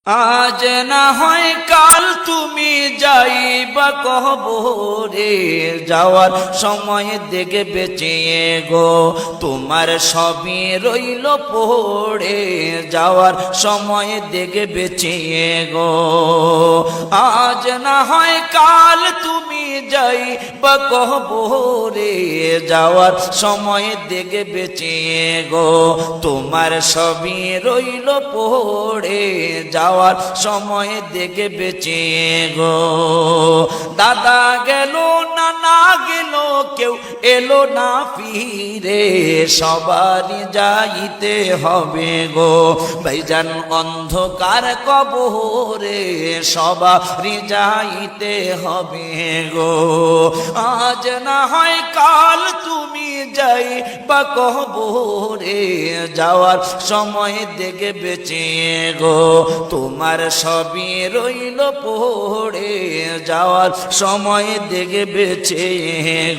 আজ না হয় কাল তুমি যাইবা কবরে, যাওয়ার সময় দেখে বেঁচে গো তোমার সবই রইল পড়ে, যাওয়ার সময় দেখে বেঁচে গো। আজ না হয় কাল তুমি যাইবা কবরে, যাওয়ার সময় দেখে বেঁচে গো তোমার সবই রইল পড়ে, যাওয়ার সময় দেখে বেঁচে গো। দাদা গেল নানা গেল কেউ এলো না ফিরে, সবারই যাইতে হবে গো ভাইজান অন্ধকার কবরে, সবারই যাইতে হবে গো। আজ না হয় কাল তুমি যাইবা কবরে, যাওয়ার সময় দেখে বেঁচে গো তোমার সবই রইল পড়ে, যাওয়ার সময় দেখে বেঁচে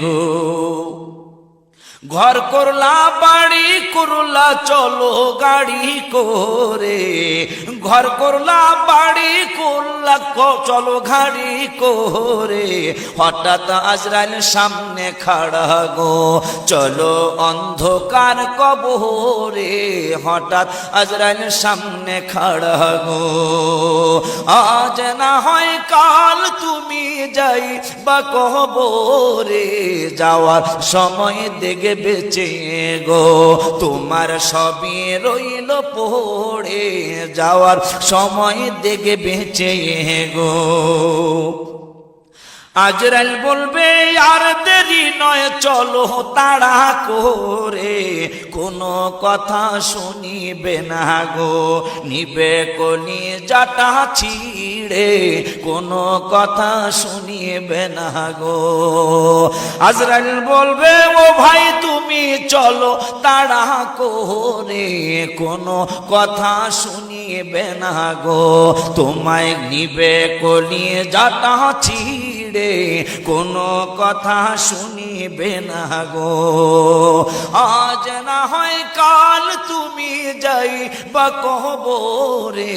গো। ঘর করলা বাড়ি করলা চলো গাড়ি করে, ঘর করলা বাড়ি করলা চলো গাড়ি করে, হঠাৎ আজরাইল সামনে খাড়া গো চলো অন্ধকার কবরে, হঠাৎ আজরাইল সামনে খাড়া গো। আজ না হয় কাল তুমি যাইবা কবরে, যাওয়ার সময় দেখে বেঁচে গো তোমার সবই রইল পড়ে, যাওয়ার সময় দেখে বেঁচে গো। আজরাইল বলবে আর দেরি নয় চলো তাড়া করে, কোনো কথা শুনিবে না গো নিবে কলি জাটা ছিড়ে, কোনো কথা শুনিবে না গো। আজরাইল বলবে ও ভাই তুমি চলো তাড়া করে, কোনো কথা শুনিবে না গো তোমায় নিবে কলি জাটা ছিড়ে, কোনো কথা শুনিবে না গো। আজ না হয় কাল তুমি যাইবা কবরে,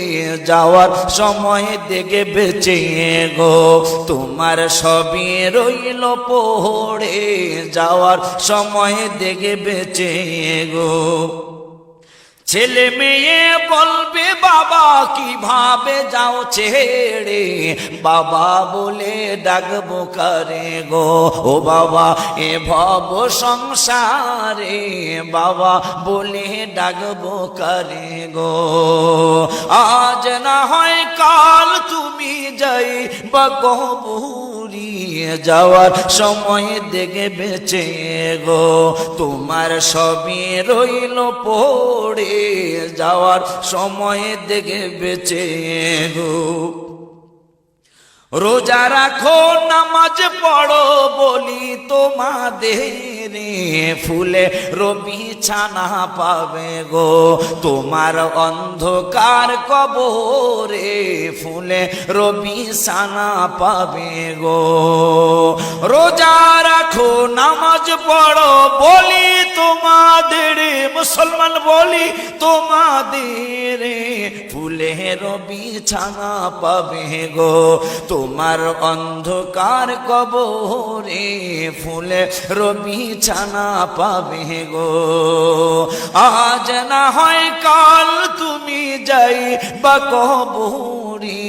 যাওয়ার সময় দেখে বেঁচে গো তোমার সবই রইল পড়ে, যাওয়ার সময় দেখে বেঁচে গো। ছেলে মেয়ে বলবে বাবা কিভাবে যাও ছেড়ে, বাবা বলে ডাকবো কারে গো ও বাবা এ ভব সংসারে, বাবা বলে ডাকবো কারে গো। আজ না হয় কাল তুমি যাইবা কবরে, যাওয়ার সময় দেখে বেঁচে গো তোমার সবই রইল পড়ে, যাওয়ার সময় দেখে বেঁচে গো। রোজা রাখো নামাজ পড়ো বলি তোমাদের, ফুলে রবি ছানা পাবে গো তোমার অন্ধকার কবরে, ফুলে রবি ছানা পাবে গো। রোজা রাখো নামাজ পড়ো বলি তোমাদের, মুসলমান বলি তোমাদের, ফুলে রবি ছানা পাবে গো তোমার অন্ধকার কবরে, ফুলে রবি ছানা পাবে গো। আজ না হয় কাল তুমি যাইবা কবরে,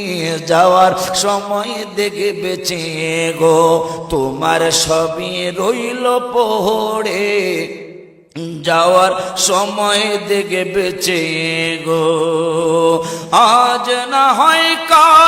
যাওয়ার সময় দেখে বেঁচে গো তোমার সবই রইল পড়ে, যাওয়ার সময় দেখে বেঁচে গো। আজ না হয় কাল